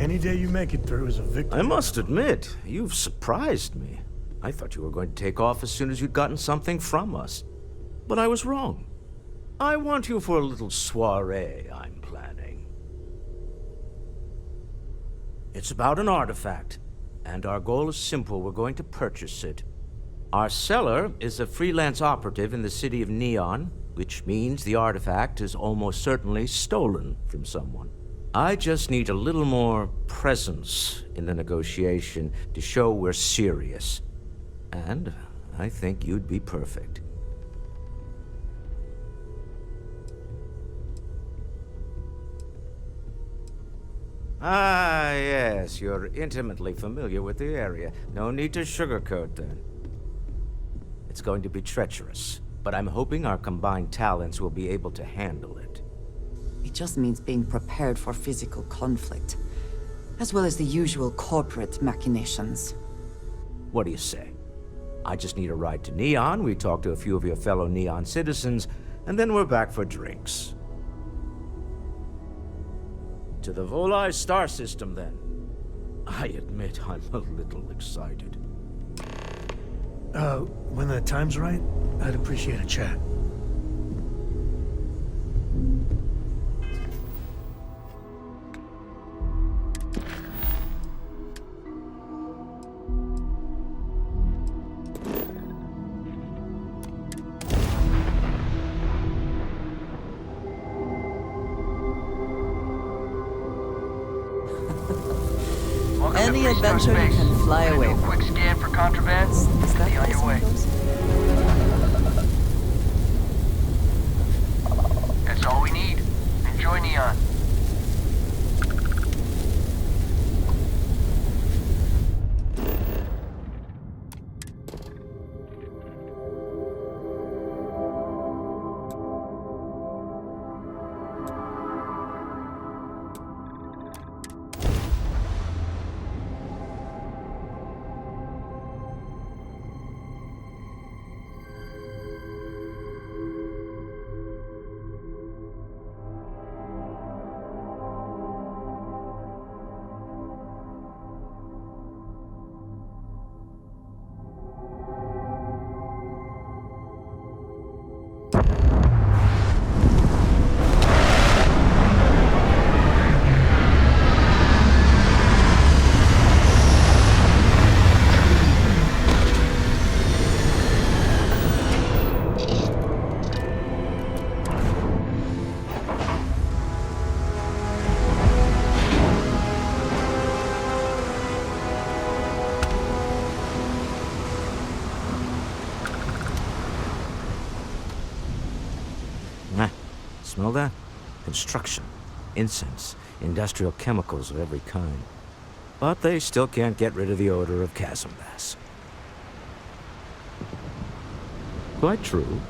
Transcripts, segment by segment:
Any day you make it through is a victory. I must admit, you've surprised me. I thought you were going to take off as soon as you'd gotten something from us. But I was wrong. I want you for a little soiree I'm planning. It's about an artifact, and our goal is simple. We're going to purchase it. Our seller is a freelance operative in the city of Neon, which means the artifact is almost certainly stolen from someone. I just need a little more presence in the negotiation to show we're serious. And I think you'd be perfect. Ah, yes, you're intimately familiar with the area. No need to sugarcoat then. It's going to be treacherous, but I'm hoping our combined talents will be able to handle it. It just means being prepared for physical conflict, as well as the usual corporate machinations. What do you say? I just need a ride to Neon, we talk to a few of your fellow Neon citizens, and then we're back for drinks. To the Volai star system, then. I admit I'm a little excited. When the time's right, I'd appreciate a chat. Any adventure you can fly away. Do a quick scan for contraband. Is that Be on your way. That's all we need. Enjoy Neon. Smell that? Construction, incense, industrial chemicals of every kind. But they still can't get rid of the odor of chasm bass. Quite true,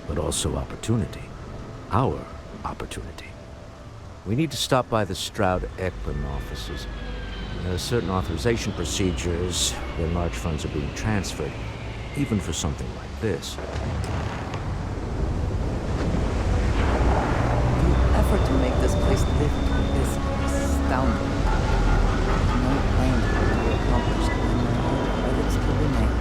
but also opportunity. Our opportunity. We need to stop by the Stroud-Ekman offices. There are certain authorization procedures when large funds are being transferred, even for something like this. The effort to make this place livable is astounding. No plan to be accomplished when all credits to be made.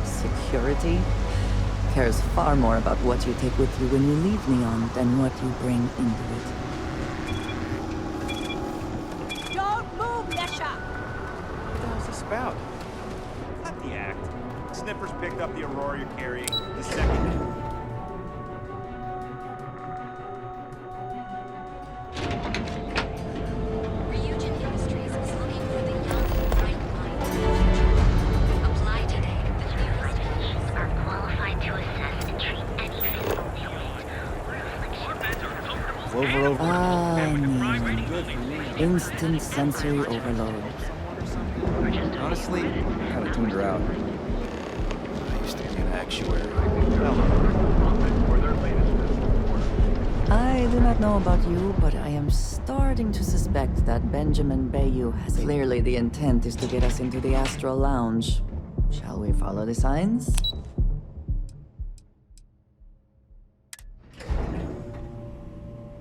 Security cares far more about what you take with you when you leave Neon than what you bring into it. What the hell's this about? Cut the act. Sniffers picked up the Aurora you're carrying the second. Ryujin Industries is looking for the young, bright minds of the future. Apply today. The newest NPCs are qualified to assess and treat any physical ailment or affliction. Neon. Instant sensory overload. Honestly, I kind of tuned her out. I used to be an actuary. I do not know about you, but I am starting to suspect that Benjamin Bayou has clearly the intent is to get us into the Astral Lounge. Shall we follow the signs?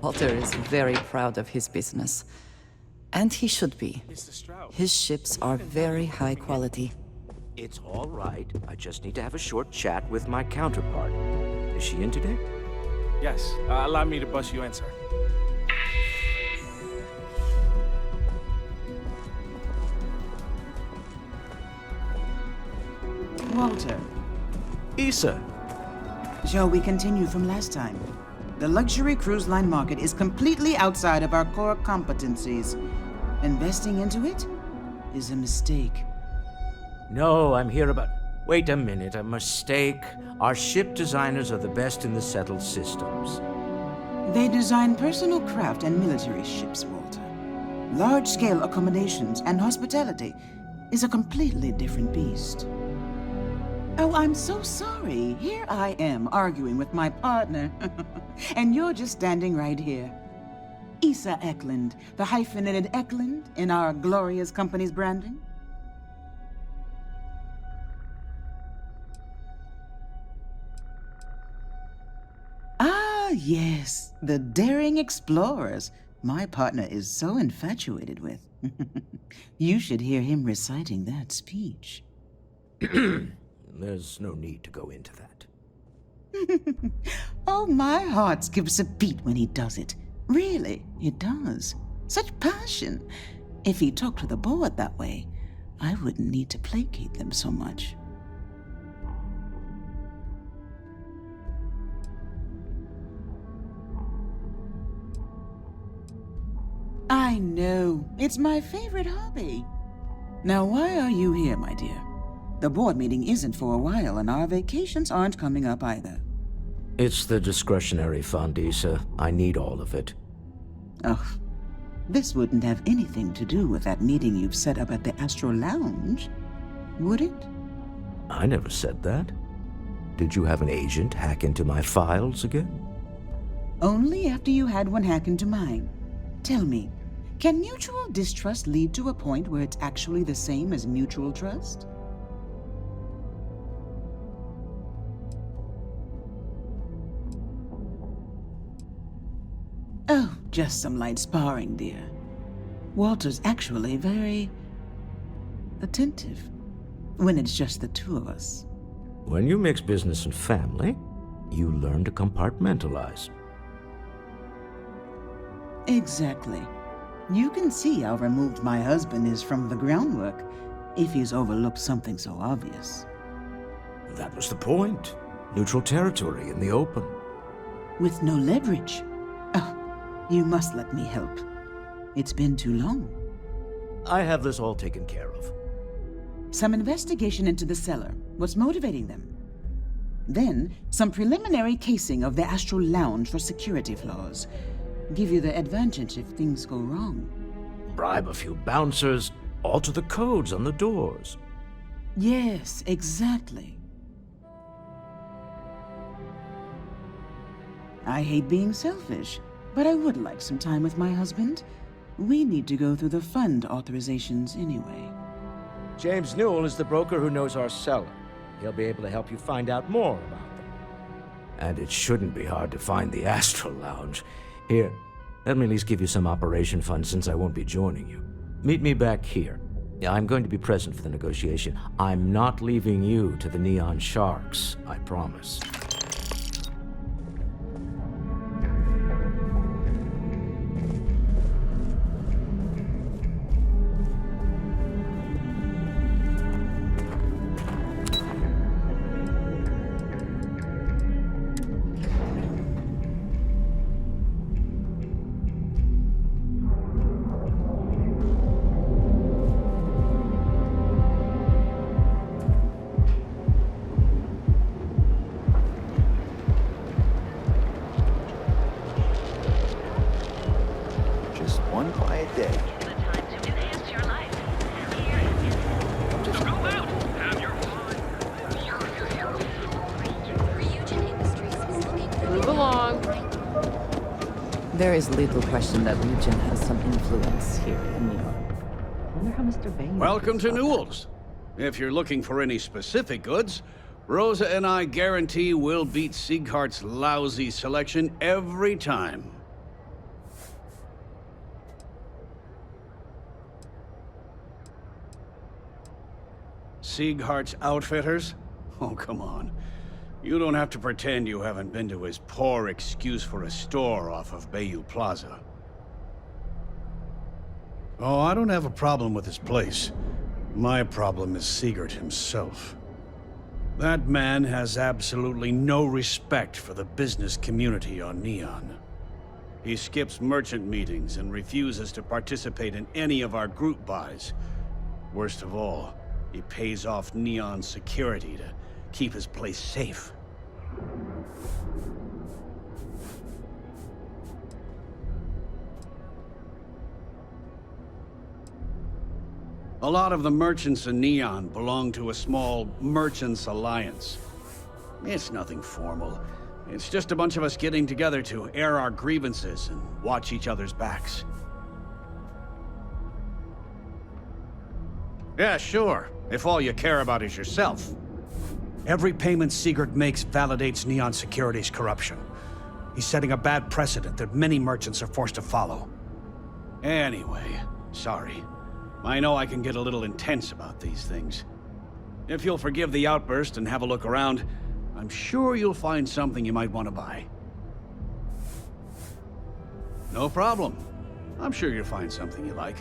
Walter is very proud of his business. And he should be. His ships are very high quality. It's all right. I just need to have a short chat with my counterpart. Is she in today? Yes, allow me to bust you in, sir. Walter, Issa. shall we continue from last time? The luxury cruise line market is completely outside of our core competencies. Investing into it is a mistake. No, I'm here about... Wait a minute, a mistake. Our ship designers are the best in the settled systems. They design personal craft and military ships, Walter. Large-scale accommodations and hospitality is a completely different beast. Oh, I'm so sorry. Here I am arguing with my partner. And you're just standing right here. Issa Eklund, the hyphenated Eklund in our glorious company's branding. Ah, yes, the daring explorers my partner is so infatuated with. You should hear him reciting that speech. There's no need to go into that. Oh, my heart skips a beat when he does it. Really, it does. Such passion. If he talked to the board that way, I wouldn't need to placate them so much. I know. It's my favorite hobby. Now, why are you here, my dear? The board meeting isn't for a while, and our vacations aren't coming up either. It's the discretionary fund, Issa. I need all of it. Oh, this wouldn't have anything to do with that meeting you've set up at the Astro Lounge, would it? I never said that. Did you have an agent hack into my files again? Only after you had one hack into mine. Tell me, can mutual distrust lead to a point where it's actually the same as mutual trust? Oh, just some light sparring, dear. Walter's actually very attentive when it's just the two of us. When you mix business and family, you learn to compartmentalize. Exactly. You can see how removed my husband is from the groundwork if he's overlooked something so obvious. That was the point. Neutral territory in the open. With no leverage. Oh, you must let me help. It's been too long. I have this all taken care of. Some investigation into the cellar. What's motivating them? Then, some preliminary casing of the Astral Lounge for security flaws. Give you the advantage if things go wrong. Bribe a few bouncers, alter the codes on the doors. Yes, exactly. I hate being selfish, but I would like some time with my husband. We need to go through the fund authorizations anyway. James Newell is the broker who knows our seller. He'll be able to help you find out more about them. And it shouldn't be hard to find the Astral Lounge. Here, let me at least give you some operation funds since I won't be joining you. Meet me back here. I'm going to be present for the negotiation. I'm not leaving you to the Neon Sharks, I promise. Just one quiet day. The time to enhance your life. Here it is. Go out! Have your fun! We also sell full Ryujin Industries is looking for Move along. There is little question that Ryujin has some influence here in New York. I wonder how Mr. Bain Welcome feels to about Newell's. If you're looking for any specific goods, Rosa and I guarantee we'll beat Sieghart's lousy selection every time. Sieghart's Outfitters? Oh, come on. You don't have to pretend you haven't been to his poor excuse for a store off of Bayou Plaza. Oh, I don't have a problem with his place. My problem is Siegert himself. That man has absolutely no respect for the business community on Neon. He skips merchant meetings and refuses to participate in any of our group buys. Worst of all, he pays off Neon's security to keep his place safe. A lot of the merchants in Neon belong to a small merchants alliance. It's nothing formal. It's just a bunch of us getting together to air our grievances and watch each other's backs. Yeah, sure, if all you care about is yourself. Every payment Siegert makes validates Neon Security's corruption. He's setting a bad precedent that many merchants are forced to follow. Anyway, sorry. I know I can get a little intense about these things. If you'll forgive the outburst and have a look around, I'm sure you'll find something you might want to buy. No problem. I'm sure you'll find something you like.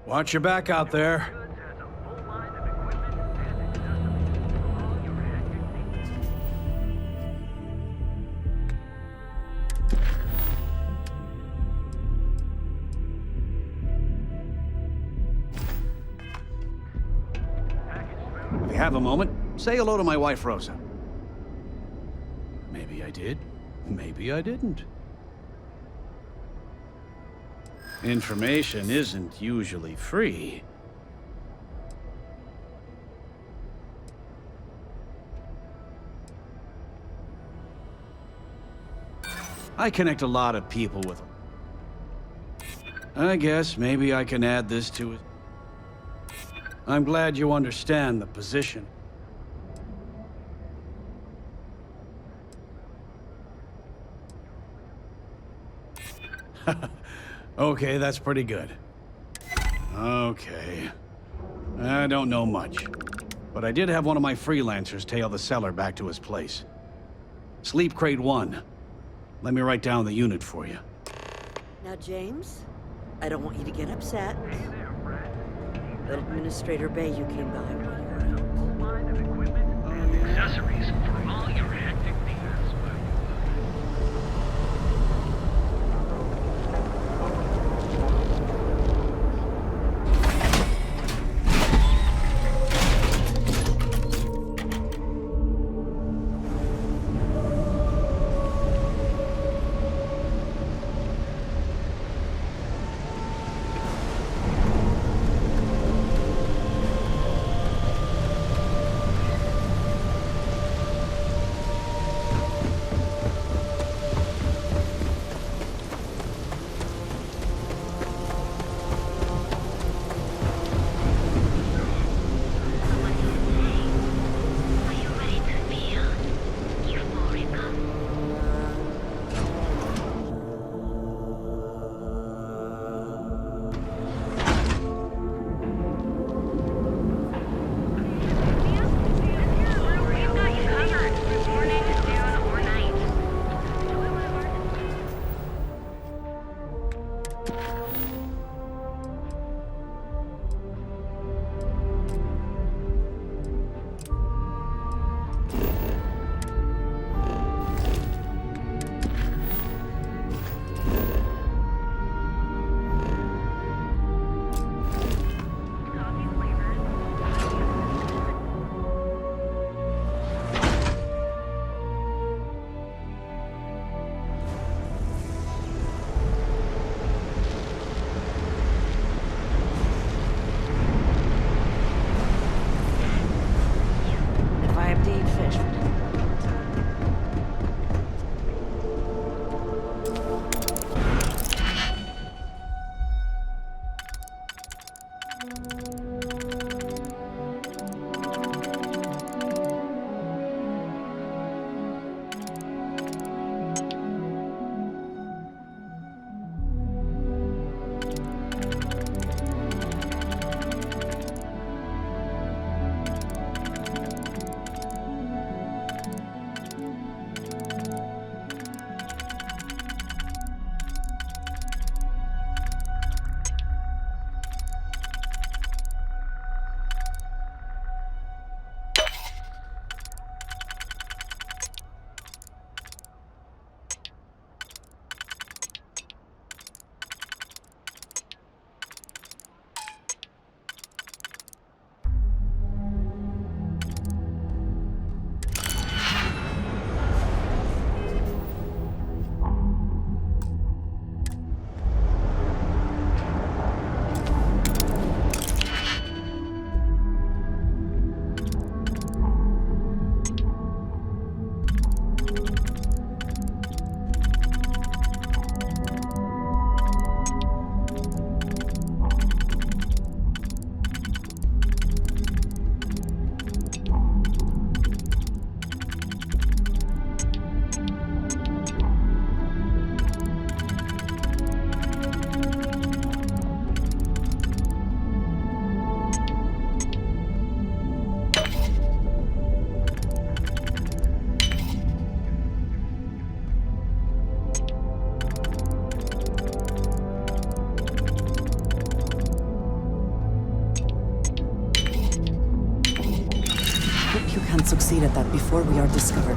Watch your back out there. If you have a moment, say hello to my wife, Rosa. Maybe I did. Maybe I didn't. Information isn't usually free. I connect a lot of people with them. I guess maybe I can add this to it. I'm glad you understand the position. Okay, that's pretty good. Okay. I don't know much, but I did have one of my freelancers tail the seller back to his place. Sleep Crate 1. Let me write down the unit for you. Now, James, I don't want you to get upset, but Administrator Bayou came by while you were out. Accessories for all your hectic needs. that before we are discovered.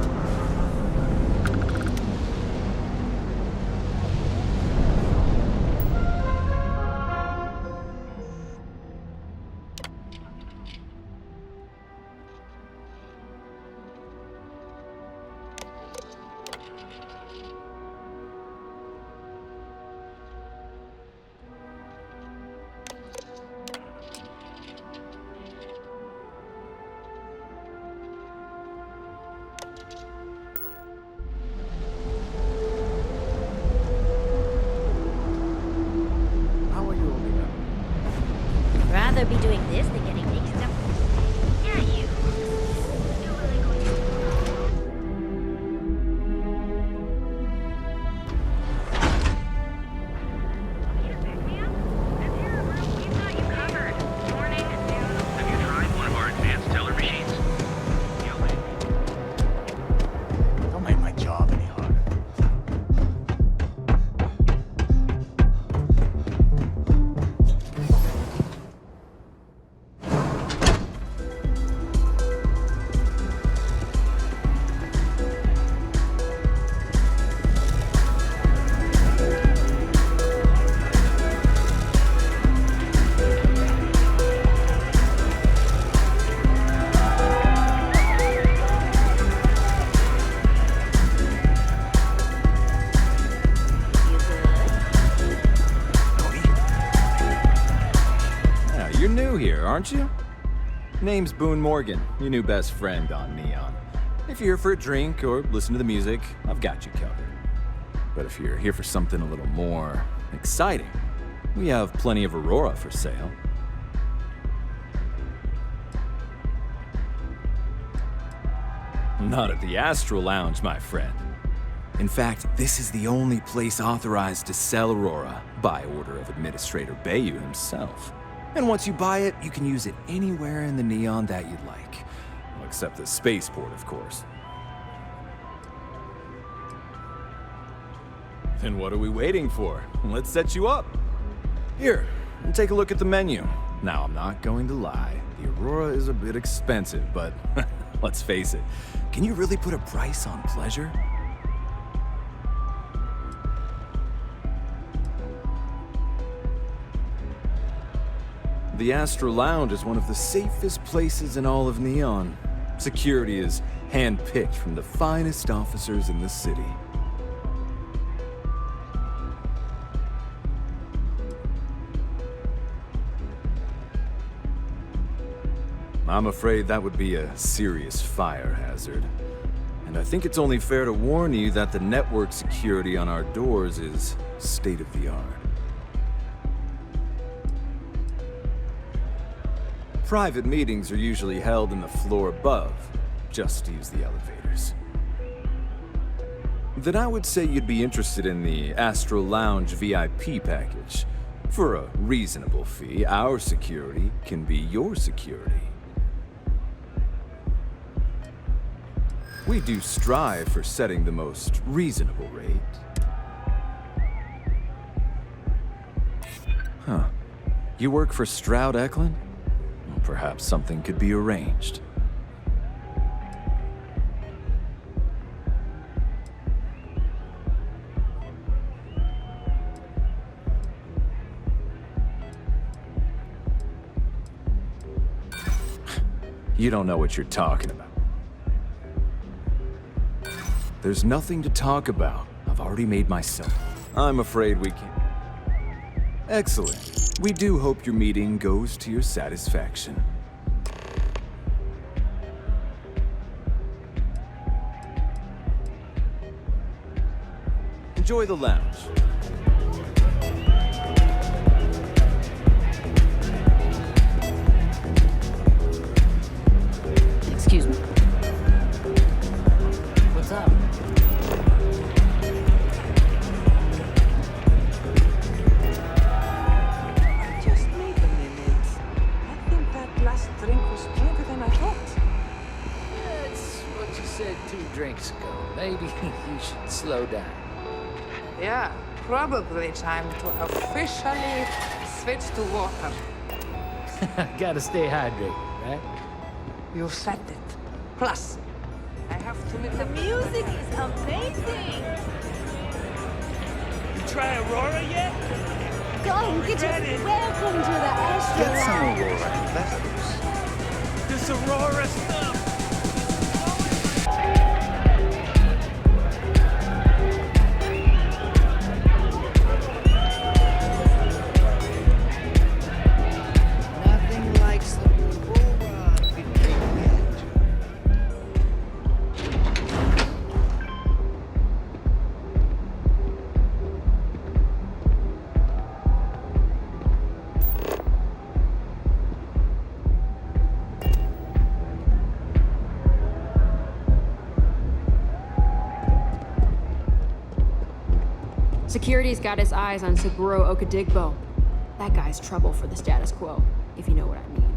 Rather be doing this than getting mixed up. Yeah, you. Have you tried one of our advanced teller machines? Don't make my job any harder. You're new here, aren't you? Name's Boone Morgan, your new best friend on Neon. If you're here for a drink or listen to the music, I've got you covered. But if you're here for something a little more exciting, we have plenty of Aurora for sale. Not at the Astral Lounge, my friend. In fact, this is the only place authorized to sell Aurora by order of Administrator Bayou himself. And once you buy it, you can use it anywhere in the Neon that you'd like. Well, except the spaceport, of course. Then what are we waiting for? Let's set you up. Here, take a look at the menu. Now, I'm not going to lie. The Aurora is a bit expensive, but let's face it. Can you really put a price on pleasure? The Astral Lounge is one of the safest places in all of Neon. Security is handpicked from the finest officers in the city. I'm afraid that would be a serious fire hazard. And I think it's only fair to warn you that the network security on our doors is state-of-the-art. Private meetings are usually held in the floor above, just to use the elevators. Then I would say you'd be interested in the Astral Lounge VIP package. For a reasonable fee, our security can be your security. We do strive for setting the most reasonable rate. Huh. You work for Stroud Eklund? Perhaps something could be arranged. You don't know what you're talking about. There's nothing to talk about. I've already made myself. I'm afraid we can't. Excellent. We do hope your meeting goes to your satisfaction. Enjoy the lounge. Excuse me. What's up? Just wait a minute. I think that last drink was stronger than I thought. That's what you said 2 drinks ago. Maybe you should slow down. Yeah, probably time to officially switch to water. Gotta stay hydrated, right? You said it. Plus, I have to live. The music is amazing! You try Aurora yet? Go get it! Welcome to the Astro. Get some Aurora investors. This Aurora stuff! Nothing like some Aurora between the edge. Security's got its eyes on Saburo Okadigbo. That guy's trouble for the status quo, if you know what I mean.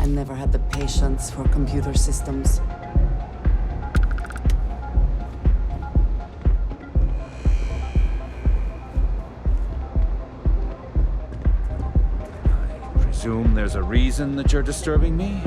I never had the patience for computer systems. I presume there's a reason that you're disturbing me?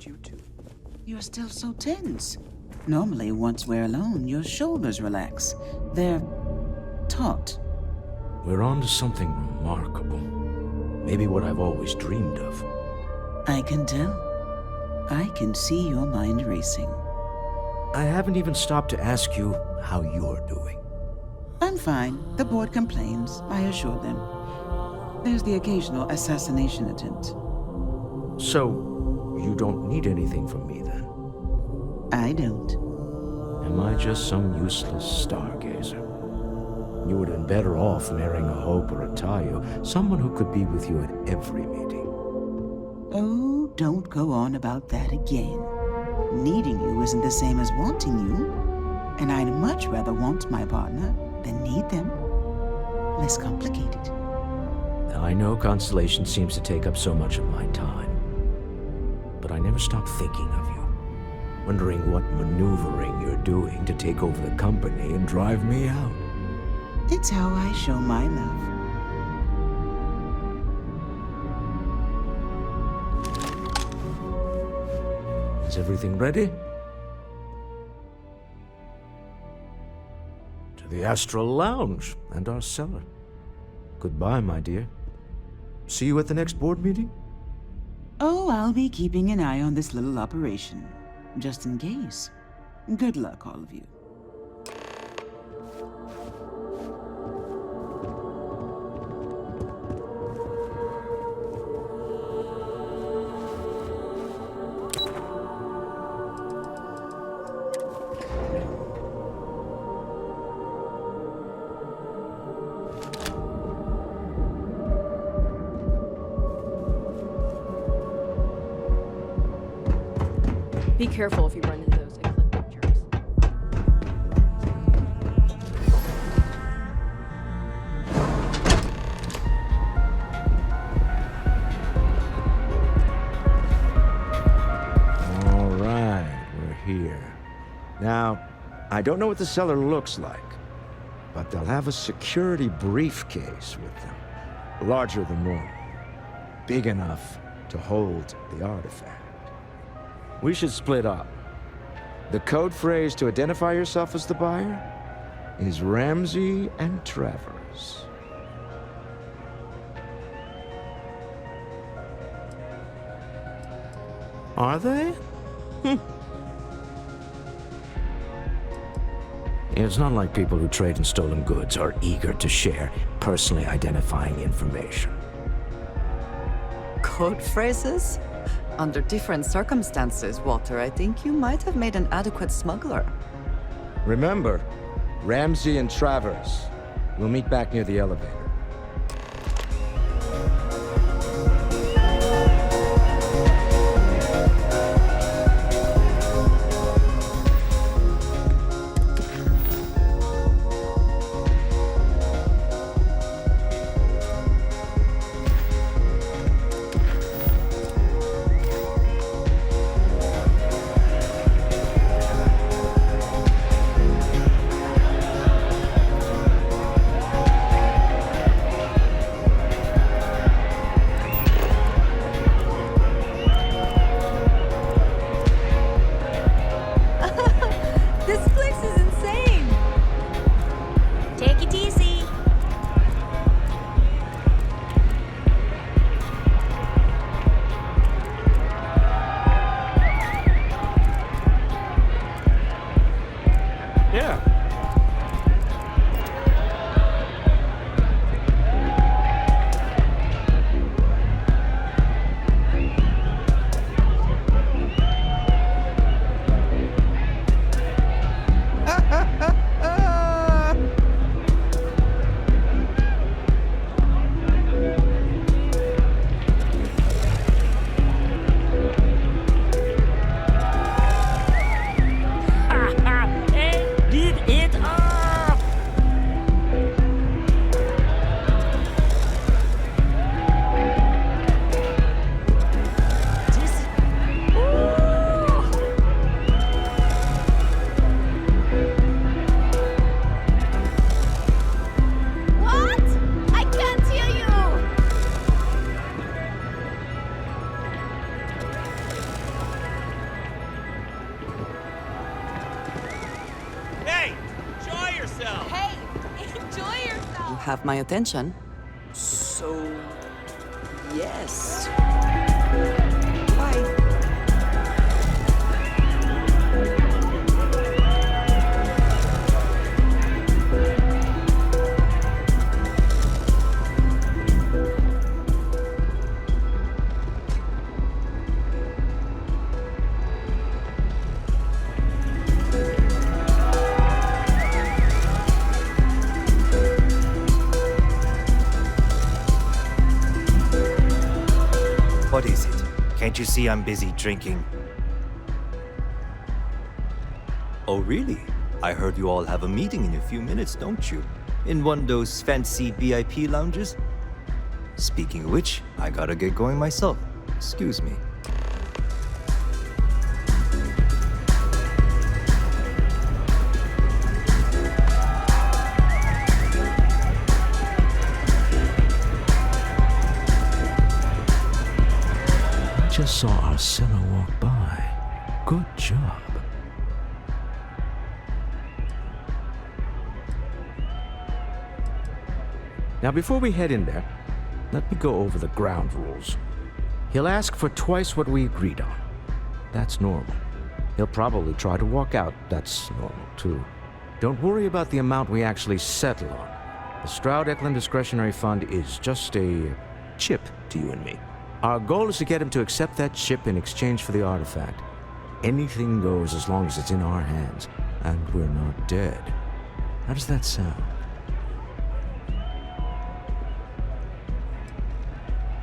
You too. You're still so tense. Normally, once we're alone, your shoulders relax. They're taut. We're on to something remarkable. Maybe what I've always dreamed of. I can tell. I can see your mind racing. I haven't even stopped to ask you how you're doing. I'm fine. The board complains, I assure them. There's the occasional assassination attempt. So, you don't need anything from me then? I don't. Am I just some useless stargazer? You would have been better off marrying a Hope or a Tayo, someone who could be with you at every meeting. Oh, don't go on about that again. Needing you isn't the same as wanting you. And I'd much rather want my partner than need them. Less complicated. I know Constellation seems to take up so much of my time. But I never stop thinking of you. Wondering what maneuvering you're doing to take over the company and drive me out. It's how I show my love. Is everything ready? To the Astral Lounge and our cellar. Goodbye, my dear. See you at the next board meeting? Oh, I'll be keeping an eye on this little operation. Just in case. Good luck, all of you. Be careful if you run into those ecliptic jerks. All right, we're here. Now, I don't know what the cellar looks like, but they'll have a security briefcase with them. Larger than normal. Big enough to hold the artifact. We should split up. The code phrase to identify yourself as the buyer is Ramsey and Travers. Are they? It's not like people who trade in stolen goods are eager to share personally identifying information. Code phrases? Under different circumstances, Walter, I think you might have made an adequate smuggler. Remember, Ramsey and Travers. We'll meet back near the elevator. Have my attention. So, yes. Bye. What is it? Can't you see I'm busy drinking? Oh, really? I heard you all have a meeting in a few minutes, don't you? In one of those fancy VIP lounges? Speaking of which, I gotta get going myself. Excuse me. Just saw our cellar walk by. Good job. Now, before we head in there, let me go over the ground rules. He'll ask for twice what we agreed on. That's normal. He'll probably try to walk out. That's normal, too. Don't worry about the amount we actually settle on. The Stroud-Eklund Discretionary Fund is just a chip to you and me. Our goal is to get him to accept that chip in exchange for the artifact. Anything goes as long as it's in our hands, and we're not dead. How does that sound?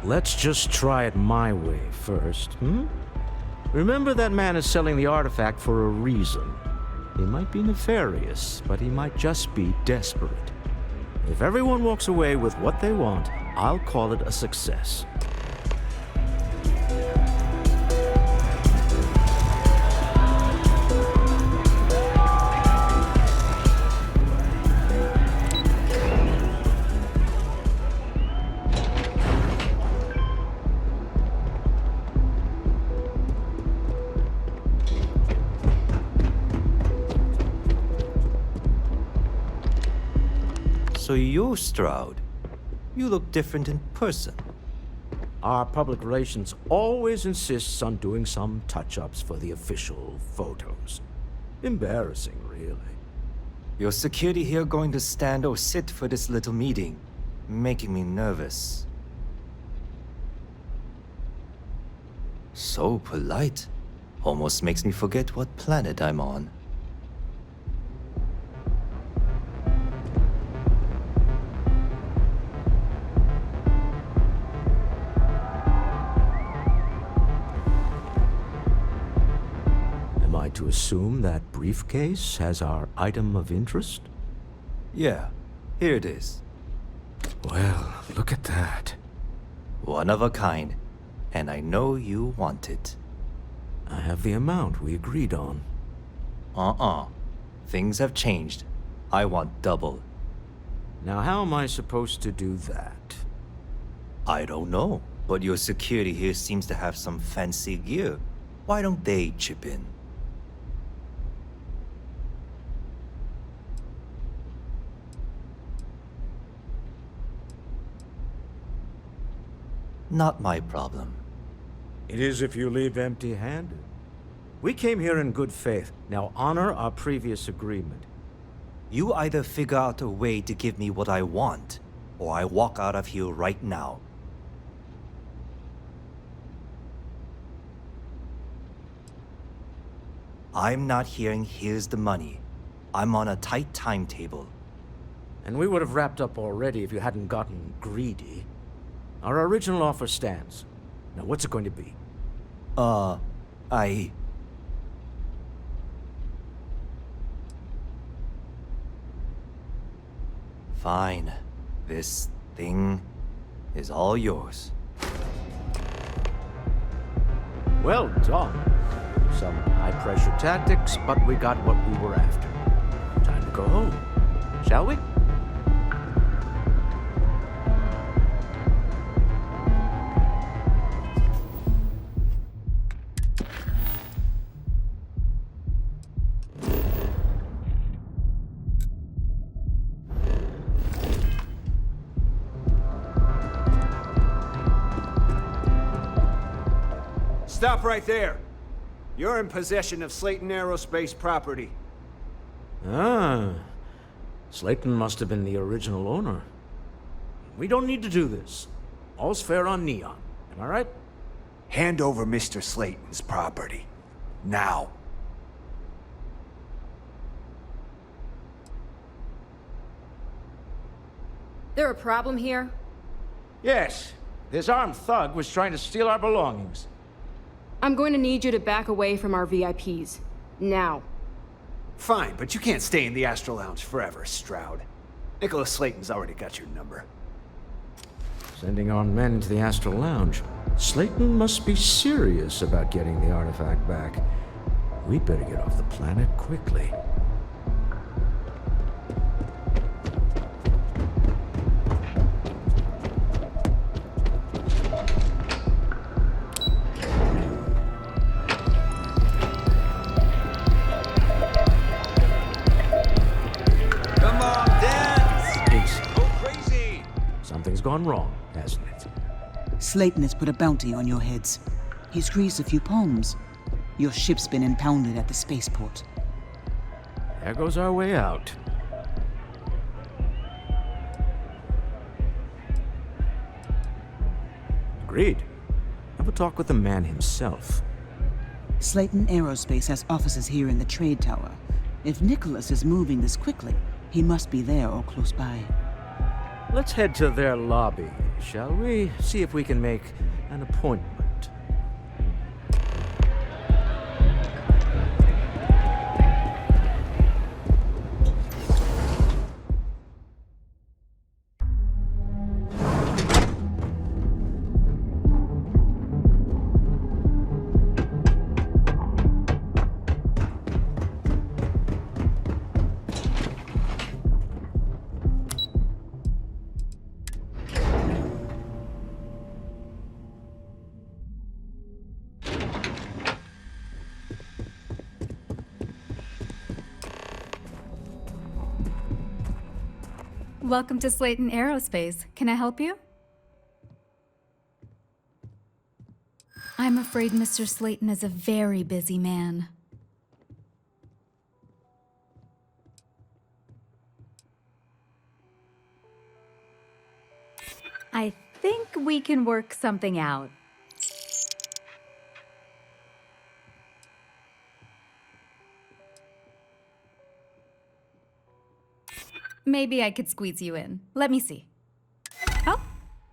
Let's just try it my way first, Remember, that man is selling the artifact for a reason. He might be nefarious, but he might just be desperate. If everyone walks away with what they want, I'll call it a success. So you're Stroud. You look different in person. Our public relations always insists on doing some touch-ups for the official photos. Embarrassing, really. Your security here going to stand or sit for this little meeting, making me nervous. So polite. Almost makes me forget what planet I'm on. To assume that briefcase has our item of interest? Yeah, here it is. Well, look at that. One of a kind, and I know you want it. I have the amount we agreed on. Things have changed. I want double. Now, how am I supposed to do that? I don't know, but your security here seems to have some fancy gear. Why don't they chip in? Not my problem. It is if you leave empty-handed. We came here in good faith. Now honor our previous agreement. You either figure out a way to give me what I want, or I walk out of here right now. I'm not hearing here's the money. I'm on a tight timetable. And we would have wrapped up already if you hadn't gotten greedy. Our original offer stands. Now, what's it going to be? Fine. This thing is all yours. Well done. Some high-pressure tactics, but we got what we were after. Time to go home, shall we? Stop right there. You're in possession of Slayton Aerospace property. Ah. Slayton must have been the original owner. We don't need to do this. All's fair on Neon. Am I right? Hand over Mr. Slayton's property. Now. There a problem here? Yes. This armed thug was trying to steal our belongings. I'm going to need you to back away from our VIPs. Now. Fine, but you can't stay in the Astral Lounge forever, Stroud. Nicholas Slayton's already got your number. Sending armed men into the Astral Lounge. Slayton must be serious about getting the artifact back. We'd better get off the planet quickly. Come on, dance! Easy. Go crazy! Something's gone wrong, hasn't it? Slayton has put a bounty on your heads. He's greased a few palms. Your ship's been impounded at the spaceport. There goes our way out. Agreed. Have a talk with the man himself. Slayton Aerospace has offices here in the trade tower. If Nicholas is moving this quickly, he must be there or close by. Let's head to their lobby, shall we? See if we can make an appointment. Welcome to Slayton Aerospace. Can I help you? I'm afraid Mr. Slayton is a very busy man. I think we can work something out. Maybe I could squeeze you in. Let me see. Oh,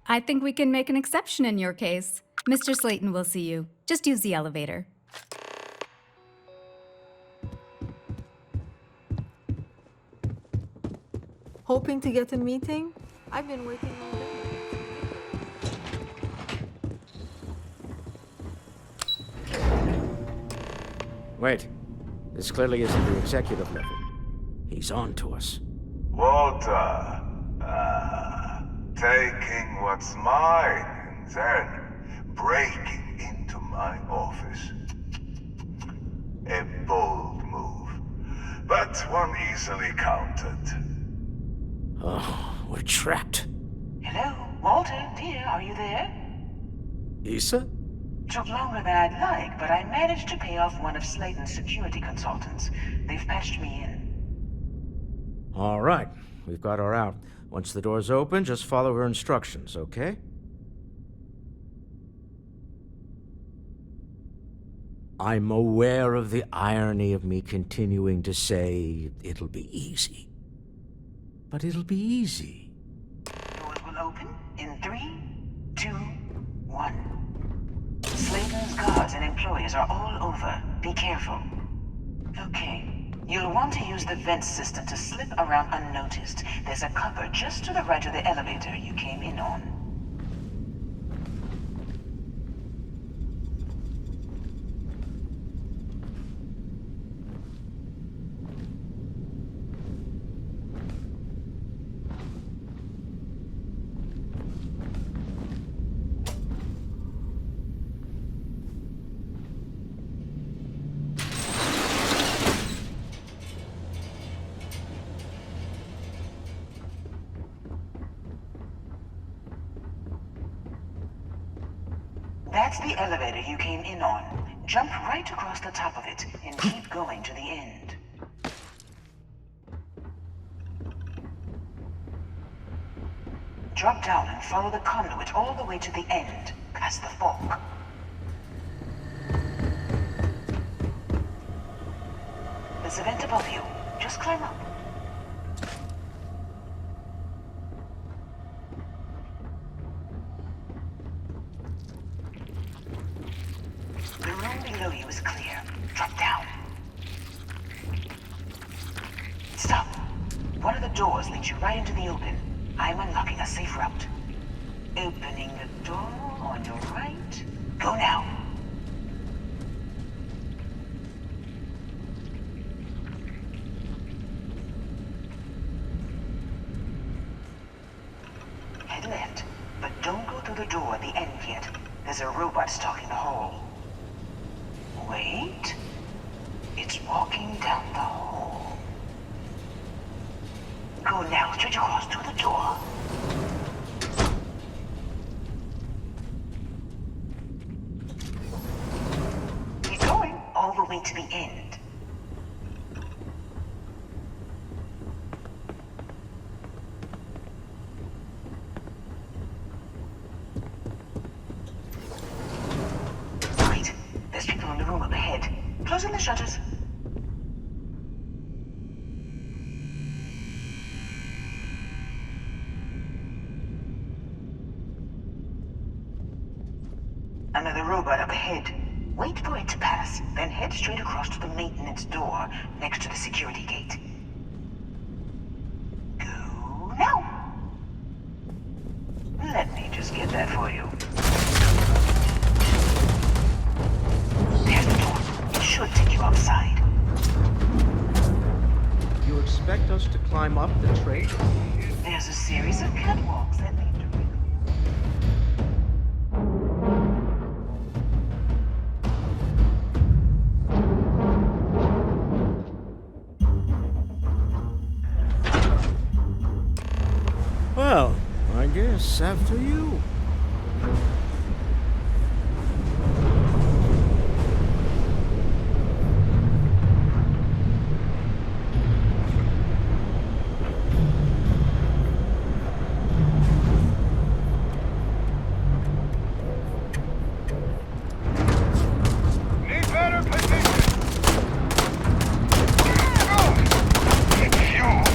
I think we can make an exception in your case. Mr. Slayton will see you. Just use the elevator. Hoping to get a meeting? I've been waiting all day. Wait. This clearly isn't the executive level. He's on to us. Walter, taking what's mine and then breaking into my office. A bold move, but one easily countered. Oh, we're trapped. Hello, Walter, dear, are you there? Issa? Took longer than I'd like, but I managed to pay off one of Slayton's security consultants. They've patched me in. All right, we've got her out. Once the door's open, just follow her instructions, okay? I'm aware of the irony of me continuing to say it'll be easy. But it'll be easy. Doors will open in 3, 2, 1. Slayton's guards and employees are all over. Be careful. Okay. You'll want to use the vent system to slip around unnoticed. There's a cupboard just to the right of the elevator you came in on. That's the elevator you came in on. Jump right across the top of it and keep going to the end. Drop down and follow the conduit all the way to the end, past the fork. There's a vent above you. Just climb up. below you is clear. Drop down. Stop. One of the doors leads you right into the open. I'm unlocking a safe route. Opening the door on your right. Go now. Head left, but don't go through the door at the end yet. There's a robot stalking the hall. Wait. It's walking down the hall. Go now, straight across to the door. Keep going all the way to the end. Wait, there's people in the room up ahead. Closing the shutters. Another robot up ahead. Wait for it to pass, then head straight across to the maintenance door next to the security gate. Go now. Let me just get that for you. There's the door. It should take you outside. You expect us to climb up the train? There's a series of catwalks that lead to Well, I guess after you. Need better position. It's you.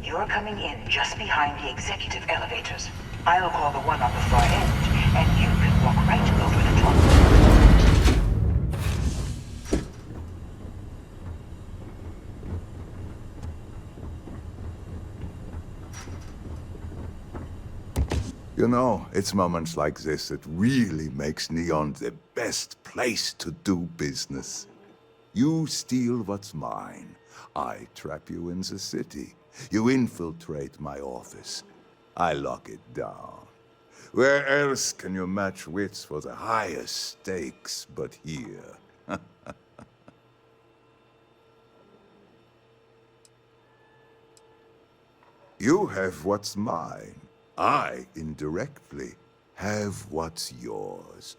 You're coming in just behind the executive elevators. I'll call the one on the far end, and you can walk right over the top. You know, it's moments like this that really makes Neon the best place to do business. You steal what's mine. I trap you in the city. You infiltrate my office. I lock it down. Where else can you match wits for the highest stakes but here? You have what's mine. I, indirectly, have what's yours.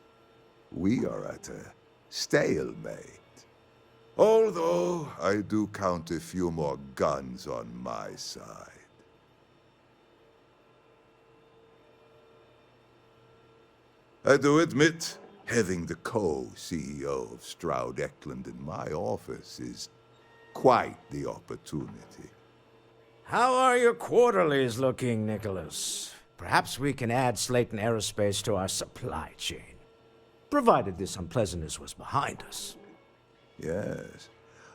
We are at a stalemate. Although, I do count a few more guns on my side. I do admit, having the co-CEO of Stroud Eklund in my office is quite the opportunity. How are your quarterlies looking, Nicholas? Perhaps we can add Slayton Aerospace to our supply chain, provided this unpleasantness was behind us. Yes,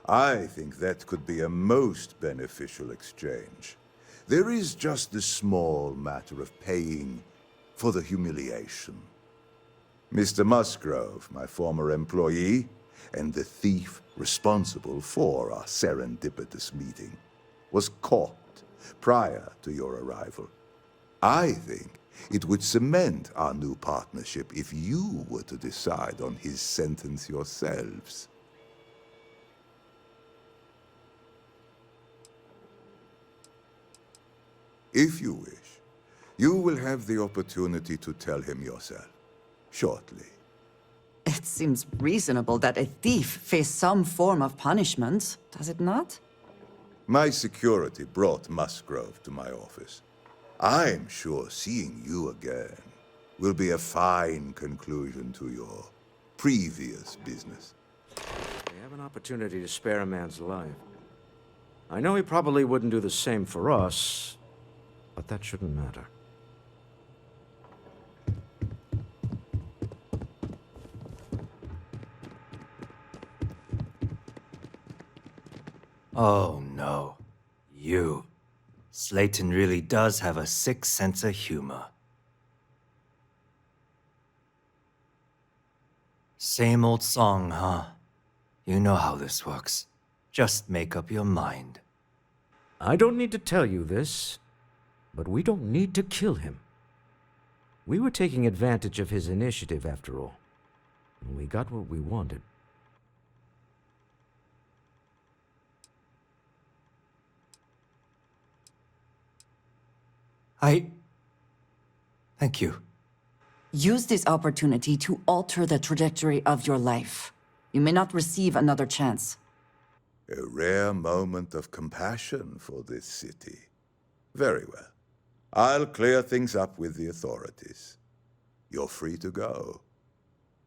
I think that could be a most beneficial exchange. There is just the small matter of paying for the humiliation. Mr. Musgrove, my former employee, and the thief responsible for our serendipitous meeting, was caught prior to your arrival. I think it would cement our new partnership if you were to decide on his sentence yourselves. If you wish, you will have the opportunity to tell him yourself, shortly. It seems reasonable that a thief face some form of punishment, does it not? My security brought Musgrove to my office. I'm sure seeing you again will be a fine conclusion to your previous business. We have an opportunity to spare a man's life. I know he probably wouldn't do the same for us, but that shouldn't matter. Oh no. You. Slayton really does have a sick sense of humor. Same old song, huh? You know how this works. Just make up your mind. I don't need to tell you this, but we don't need to kill him. We were taking advantage of his initiative, after all. And we got what we wanted. Thank you. Use this opportunity to alter the trajectory of your life. You may not receive another chance. A rare moment of compassion for this city. Very well. I'll clear things up with the authorities. You're free to go.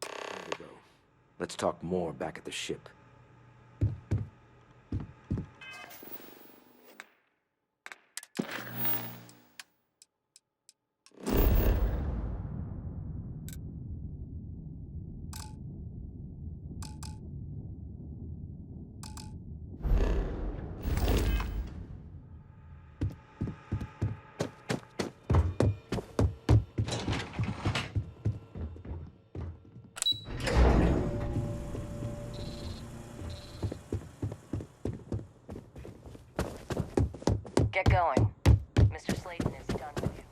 There we go. Let's talk more back at the ship. Get going. Mr. Slayton is done with you.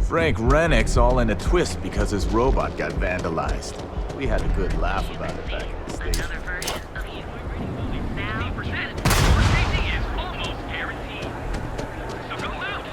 Frank Rennick's all in a twist because his robot got vandalized. We had a good laugh about it back in the station. Another version of you. Now, 50% more safety is almost guaranteed. So go out.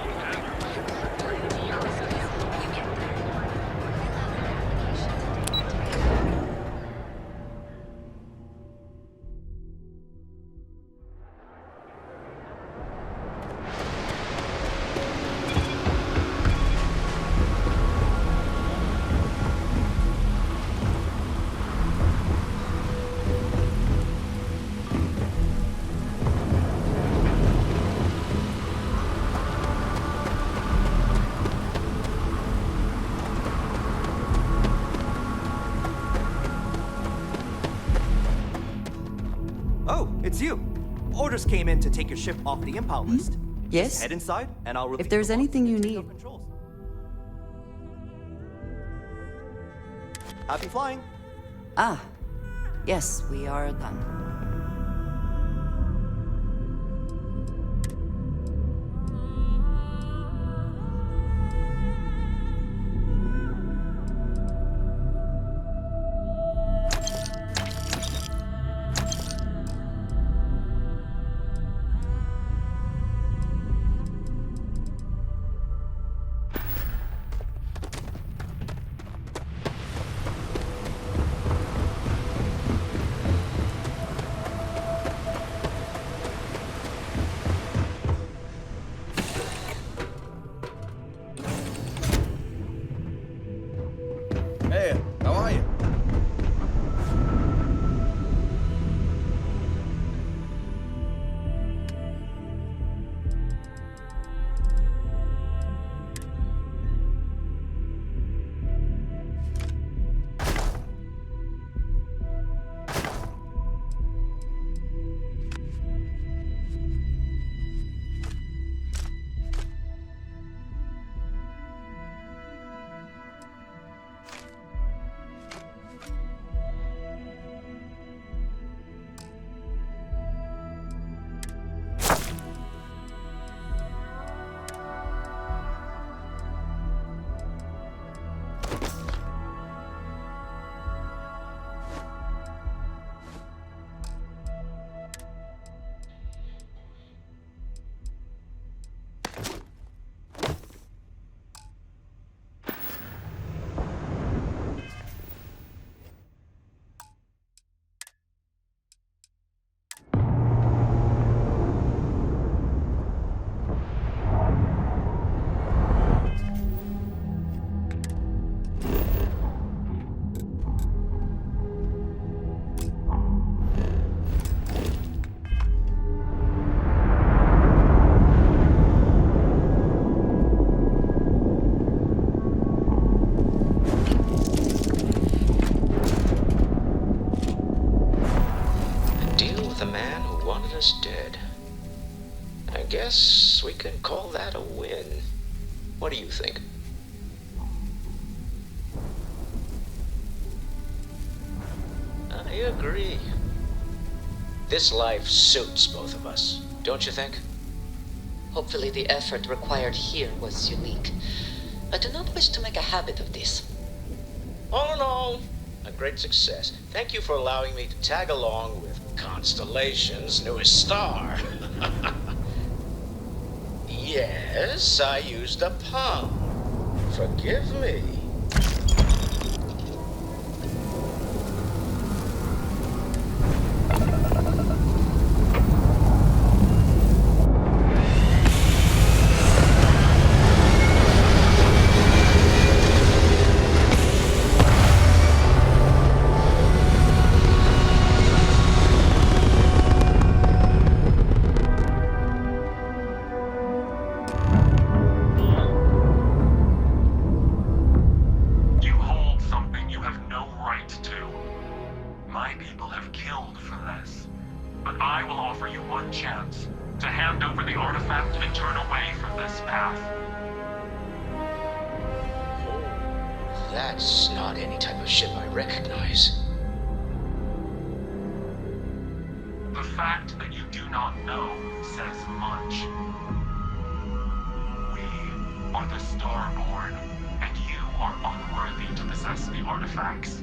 It's you. Orders came in to take your ship off the impound list. Yes? Just head inside, and I'll reveal If there's the box anything you into need. your controls. Happy flying. Ah, yes, we are done. Hey, how are you? The man who wanted us dead. I guess we can call that a win. What do you think? I agree. This life suits both of us, don't you think? Hopefully the effort required here was unique. I do not wish to make a habit of this. All in all, a great success. Thank you for allowing me to tag along with Constellation's newest star. Yes, I used a pun. Forgive me. That's not any type of ship I recognize. The fact that you do not know says much. We are the Starborn, and you are unworthy to possess the artifacts.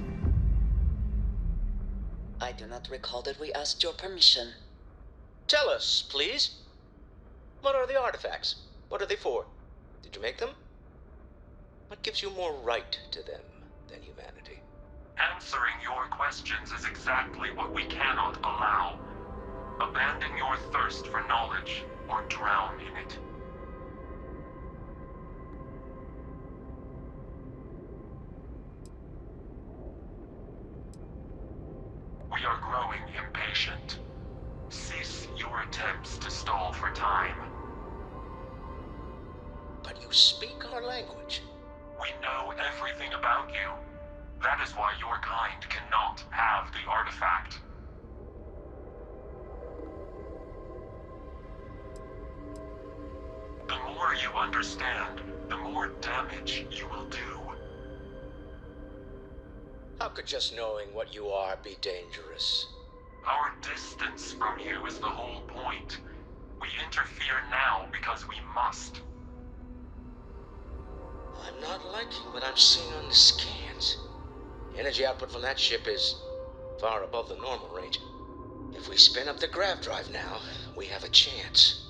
I do not recall that we asked your permission. Tell us, please. What are the artifacts? What are they for? Did you make them? What gives you more right to them than humanity? Answering your questions is exactly what we cannot allow. Abandon your thirst for knowledge, or drown in it. We are growing impatient. Cease your attempts to stall for time. But you speak our language. We know everything about you. That is why your kind cannot have the artifact. more you understand, the more damage you will do. How could just knowing what you are be dangerous? Our distance from you is the whole point. We interfere now because we must. I'm not liking what I'm seeing on the scans. Energy output from that ship is far above the normal range. If we spin up the grav drive now, we have a chance.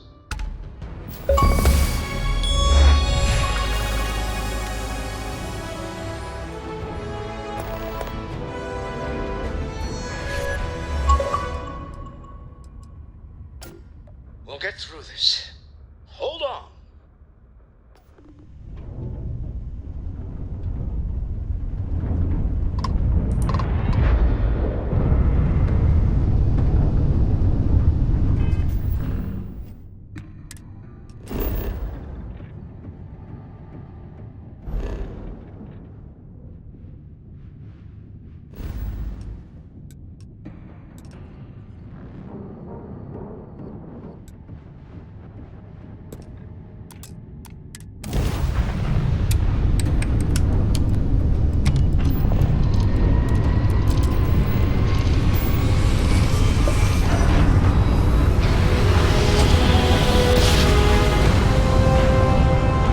We'll get through this.